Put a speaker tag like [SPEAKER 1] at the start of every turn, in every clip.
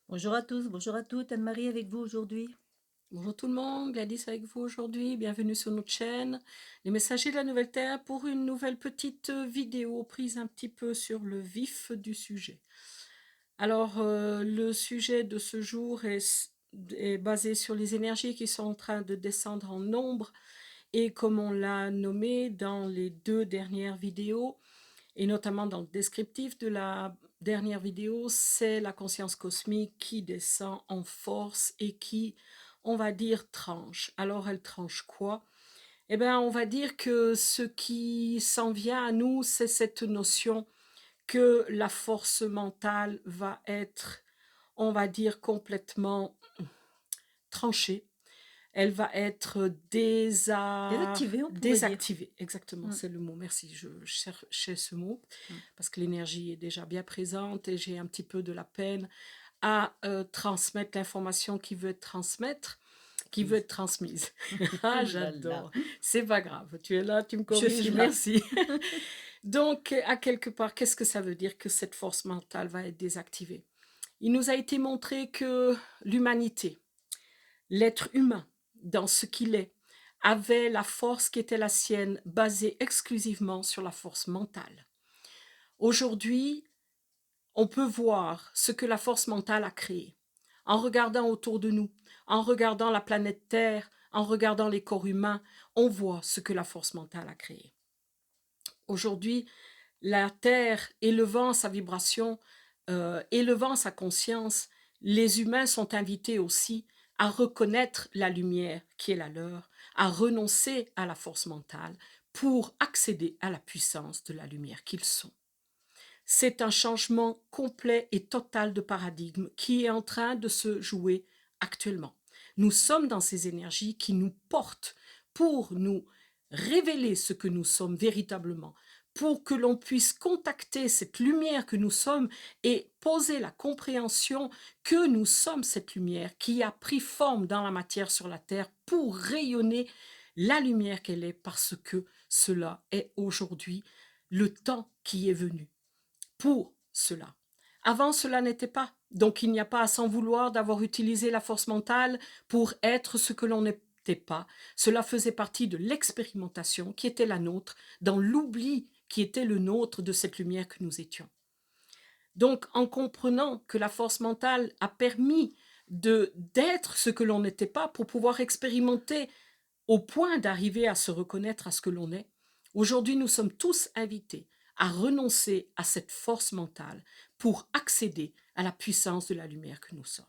[SPEAKER 1] Bonjour à tous, bonjour à toutes, Anne-Marie avec vous aujourd'hui.
[SPEAKER 2] Bonjour tout le monde, Gladys avec vous aujourd'hui. Bienvenue sur notre chaîne, les messagers de la Nouvelle Terre, pour une nouvelle petite vidéo prise un petit peu sur le vif du sujet. Alors, le sujet de ce jour est basé sur les énergies qui sont en train de descendre en nombre, et comme on l'a nommé dans les deux dernières vidéos, et notamment dans le descriptif de la dernière vidéo, c'est la conscience cosmique qui descend en force et qui, on va dire, tranche. Alors elle tranche quoi? Eh bien, on va dire que ce qui s'en vient à nous, c'est cette notion que la force mentale va être, on va dire, complètement tranchée. Elle va être
[SPEAKER 1] Désactivé, on pourrait dire.
[SPEAKER 2] désactivée. Exactement,
[SPEAKER 1] Mm,
[SPEAKER 2] c'est le mot. Merci, je cherchais ce mot
[SPEAKER 1] mm.
[SPEAKER 2] parce que l'énergie est déjà bien présente et j'ai un petit peu de la peine à transmettre l'information qui veut être transmise. Ah,
[SPEAKER 1] Ouh là là.
[SPEAKER 2] j'adore. C'est pas grave. Tu es là, tu me
[SPEAKER 1] Je suis
[SPEAKER 2] corriges,
[SPEAKER 1] là.
[SPEAKER 2] merci. Donc, à quelque part, qu'est-ce que ça veut dire que cette force mentale va être désactivée? Il nous a été montré que l'humanité, l'être humain, dans ce qu'il est, avait la force qui était la sienne, basée exclusivement sur la force mentale. Aujourd'hui, on peut voir ce que la force mentale a créé. En regardant autour de nous, en regardant la planète Terre, en regardant les corps humains, on voit ce que la force mentale a créé. Aujourd'hui, la Terre élevant sa vibration, élevant sa conscience, les humains sont invités aussi à reconnaître la lumière qui est la leur, à renoncer à la force mentale pour accéder à la puissance de la lumière qu'ils sont. C'est un changement complet et total de paradigme qui est en train de se jouer actuellement. Nous sommes dans ces énergies qui nous portent pour nous révéler ce que nous sommes véritablement, pour que l'on puisse contacter cette lumière que nous sommes et poser la compréhension que nous sommes cette lumière qui a pris forme dans la matière sur la terre pour rayonner la lumière qu'elle est, parce que cela est aujourd'hui le temps qui est venu pour cela. Avant, cela n'était pas. Donc, il n'y a pas à s'en vouloir d'avoir utilisé la force mentale pour être ce que l'on n'était pas. Cela faisait partie de l'expérimentation qui était la nôtre, dans l'oubli qui était le nôtre de cette lumière que nous étions. Donc, en comprenant que la force mentale a permis d'être ce que l'on n'était pas pour pouvoir expérimenter au point d'arriver à se reconnaître à ce que l'on est, aujourd'hui nous sommes tous invités à renoncer à cette force mentale pour accéder à la puissance de la lumière que nous sommes.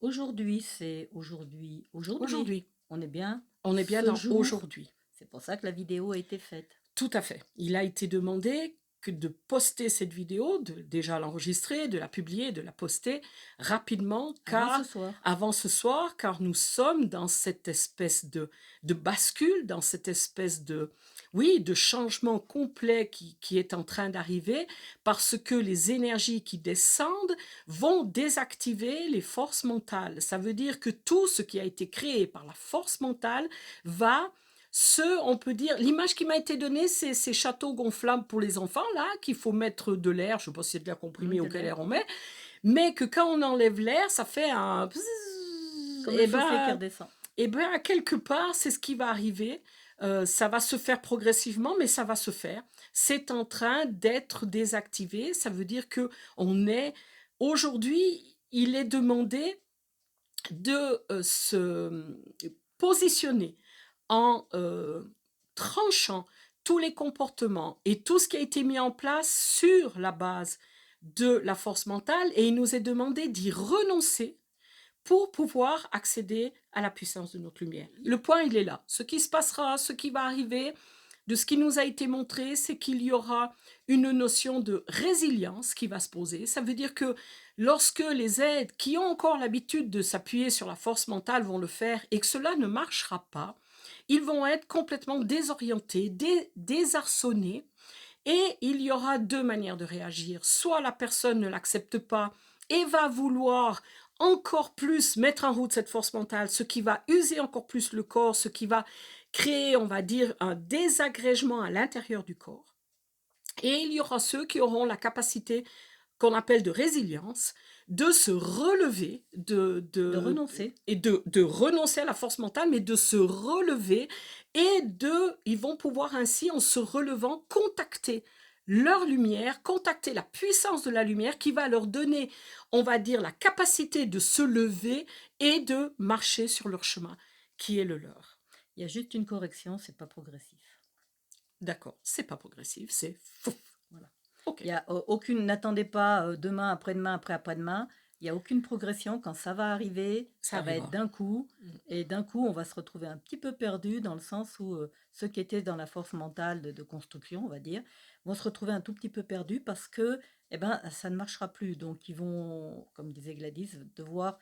[SPEAKER 1] Aujourd'hui, c'est aujourd'hui. Aujourd'hui.
[SPEAKER 2] Aujourd'hui,
[SPEAKER 1] On est bien
[SPEAKER 2] on est bien
[SPEAKER 1] ce
[SPEAKER 2] dans
[SPEAKER 1] jour.
[SPEAKER 2] aujourd'hui.
[SPEAKER 1] C'est pour ça que la vidéo a été faite.
[SPEAKER 2] Tout à fait. Il a été demandé que de poster cette vidéo, de déjà l'enregistrer, de la publier, de la poster rapidement,
[SPEAKER 1] Avant ce
[SPEAKER 2] car
[SPEAKER 1] soir.
[SPEAKER 2] avant ce soir, car nous sommes dans cette espèce de bascule, dans cette espèce de, oui, de changement complet qui est en train d'arriver, parce que les énergies qui descendent vont désactiver les forces mentales. Ça veut dire que tout ce qui a été créé par la force mentale va on peut dire, l'image qui m'a été donnée, c'est ces châteaux gonflables pour les enfants, là, qu'il faut mettre de l'air, je ne sais pas si c'est de l'air comprimé ou
[SPEAKER 1] De
[SPEAKER 2] quel
[SPEAKER 1] l'air.
[SPEAKER 2] air on met, mais que quand on enlève l'air, ça fait un
[SPEAKER 1] Comme le
[SPEAKER 2] et
[SPEAKER 1] soufflet qui
[SPEAKER 2] ben,
[SPEAKER 1] redescend.
[SPEAKER 2] et ben, à quelque part, c'est ce qui va arriver. Ça va se faire progressivement, mais ça va se faire. C'est en train d'être désactivé. Ça veut dire que on est aujourd'hui, il est demandé de se positionner en tranchant tous les comportements et tout ce qui a été mis en place sur la base de la force mentale, et il nous est demandé d'y renoncer pour pouvoir accéder à la puissance de notre lumière. Le point, il est là. Ce qui se passera, ce qui va arriver, de ce qui nous a été montré, c'est qu'il y aura une notion de résilience qui va se poser. Ça veut dire que lorsque les aides qui ont encore l'habitude de s'appuyer sur la force mentale vont le faire et que cela ne marchera pas, ils vont être complètement désorientés, désarçonnés, et il y aura deux manières de réagir. Soit la personne ne l'accepte pas et va vouloir encore plus mettre en route cette force mentale, ce qui va user encore plus le corps, ce qui va créer, on va dire, un désagrégement à l'intérieur du corps. Et il y aura ceux qui auront la capacité, qu'on appelle de résilience, de se relever,
[SPEAKER 1] De renoncer.
[SPEAKER 2] et de renoncer à la force mentale, mais de se relever ils vont pouvoir ainsi, en se relevant, contacter leur lumière, contacter la puissance de la lumière qui va leur donner, on va dire, la capacité de se lever et de marcher sur leur chemin, qui est le leur.
[SPEAKER 1] Il y a juste une correction, c'est pas progressif.
[SPEAKER 2] D'accord, c'est pas progressif, c'est fou.
[SPEAKER 1] Voilà.
[SPEAKER 2] Ok.
[SPEAKER 1] Il y a aucune, n'attendez pas demain, après-demain, après-après-demain. Il n'y a aucune progression. Quand ça va arriver, ça va être d'un coup. Et d'un coup, on va se retrouver un petit peu perdu dans le sens où ceux qui étaient dans la force mentale de construction, on va dire, vont se retrouver un tout petit peu perdus parce que ça ne marchera plus. Donc, ils vont, comme disait Gladys, devoir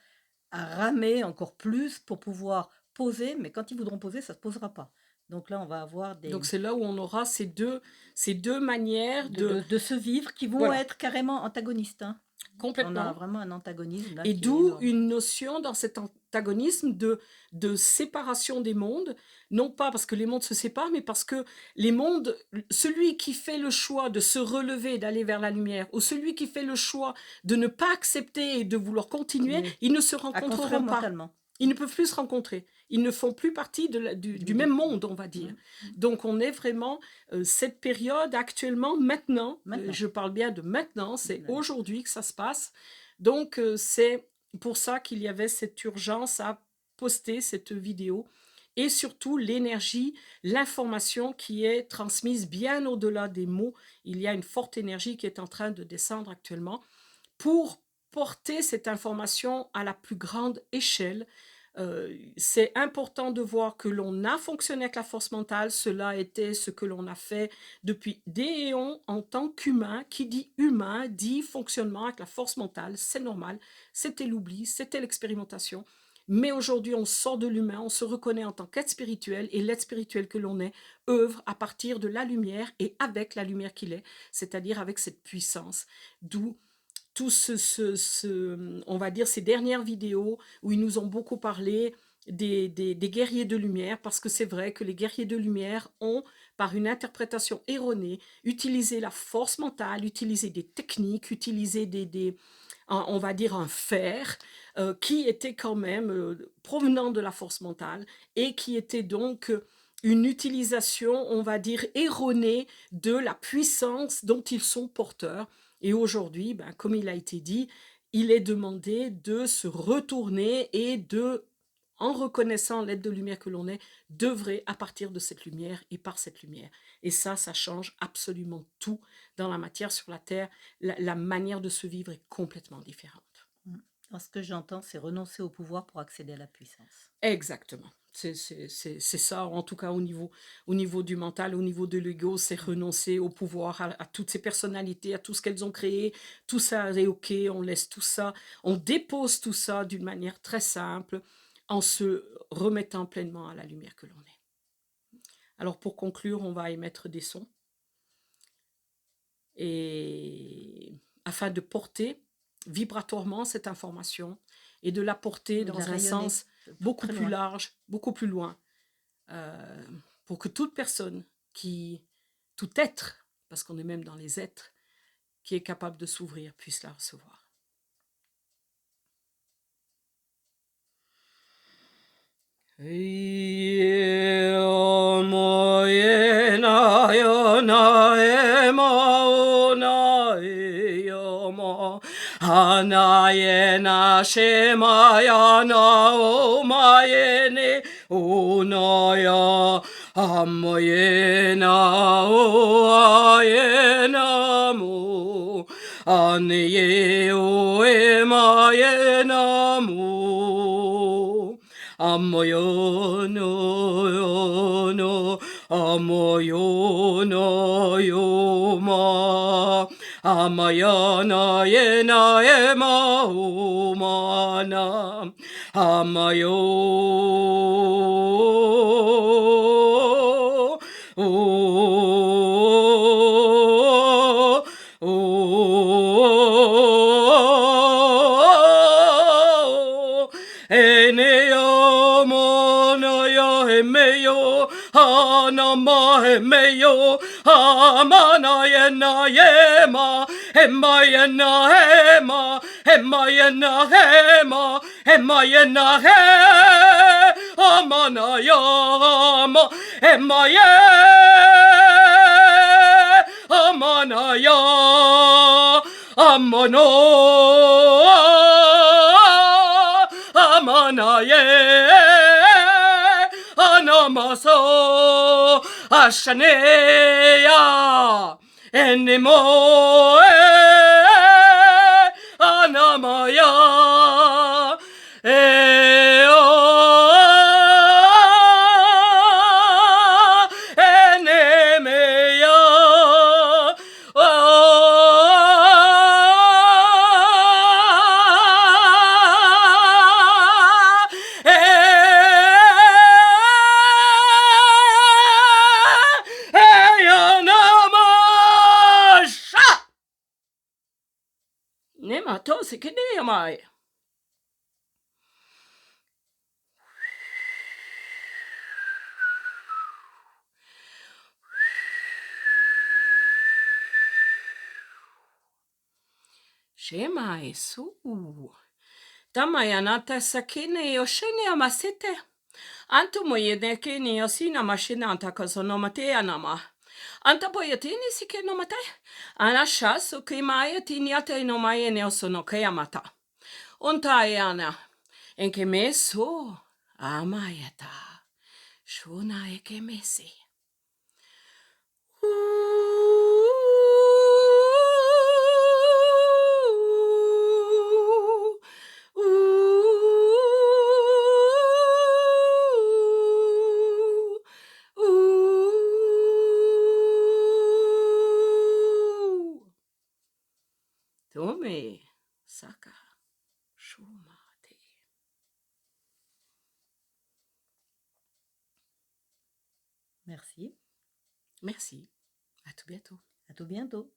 [SPEAKER 1] ramer encore plus pour pouvoir poser. Mais quand ils voudront poser, ça ne se posera pas. Donc là, on va avoir des...
[SPEAKER 2] Donc c'est là où on aura ces deux manières
[SPEAKER 1] de se vivre qui vont être carrément antagonistes. Hein.
[SPEAKER 2] Complètement.
[SPEAKER 1] On a vraiment un antagonisme là.
[SPEAKER 2] Et d'où une notion dans cet antagonisme de séparation des mondes, non pas parce que les mondes se séparent, mais parce que les mondes, celui qui fait le choix de se relever, d'aller vers la lumière, ou celui qui fait le choix de ne pas accepter et de vouloir continuer, ils ne se rencontreront pas. Mentalement. Ils ne peuvent plus se rencontrer. Ils ne font plus partie du même monde, on va dire. Donc, on est vraiment... cette période actuellement, maintenant. Je parle bien de maintenant, c'est aujourd'hui que ça se passe. Donc, c'est pour ça qu'il y avait cette urgence à poster cette vidéo. Et surtout, l'énergie, l'information qui est transmise bien au-delà des mots. Il y a une forte énergie qui est en train de descendre actuellement pour porter cette information à la plus grande échelle. C'est important de voir que l'on a fonctionné avec la force mentale. Cela était ce que l'on a fait depuis des éons en tant qu'humain. Qui dit humain dit fonctionnement avec la force mentale. C'est normal. C'était l'oubli, c'était l'expérimentation. Mais aujourd'hui, on sort de l'humain, on se reconnaît en tant qu'être spirituel, et l'être spirituel que l'on est œuvre à partir de la lumière et avec la lumière qu'il est, c'est-à-dire avec cette puissance. D'où tout on va dire, ces dernières vidéos où ils nous ont beaucoup parlé des guerriers de lumière, parce que c'est vrai que les guerriers de lumière ont, par une interprétation erronée, utilisé la force mentale, utilisé des techniques, utilisé on va dire un fer, qui était quand même provenant de la force mentale et qui était donc une utilisation, on va dire, erronée de la puissance dont ils sont porteurs. Et aujourd'hui, comme il a été dit, il est demandé de se retourner et de, en reconnaissant l'aide de lumière que l'on est, d'œuvrer à partir de cette lumière et par cette lumière. Et ça change absolument tout dans la matière, sur la terre. La manière de se vivre est complètement différente.
[SPEAKER 1] Ce que j'entends, c'est renoncer au pouvoir pour accéder à la puissance.
[SPEAKER 2] Exactement. C'est ça, en tout cas au niveau du mental, au niveau de l'ego, c'est renoncer au pouvoir, à toutes ces personnalités, à tout ce qu'elles ont créé. Tout ça est OK, on laisse tout ça, on dépose tout ça d'une manière très simple, en se remettant pleinement à la lumière que l'on est. Alors pour conclure, on va émettre des sons. Et afin de porter vibratoirement cette information et de la porter dans un sens beaucoup plus large, beaucoup plus loin, pour que toute personne, tout être, parce qu'on est même dans les êtres, qui est capable de s'ouvrir, puisse la recevoir. Anayena Shemaya Naomayene Onaya Amoyena Oayena Mo Anye Oemayena Mo Amoyono no Amoyono Yoma Amayana yena ema umana Amayo Eneo mona ya emeyo Anama emeyo Amana yena yema Emayena hema, emayena hema, emayena he, amana yama, emaye, amana ya, amano, amana ye, anamaso, ashaneya. Enemo anamaya enemeya Nemato sikidiyamai. Shemai su. Tamayanata sakine yoshene amasete. Antu moyedekini yosina mashina antakasonomate anama. Antapoyatini sike no mate. Anasha sukimaya tiniate no maye neosonoke mata. Untayana. Enke meso amayata. Shuna eke mesi. Tome saka shumate.
[SPEAKER 1] Merci.
[SPEAKER 2] Merci. À tout bientôt.
[SPEAKER 1] À tout bientôt.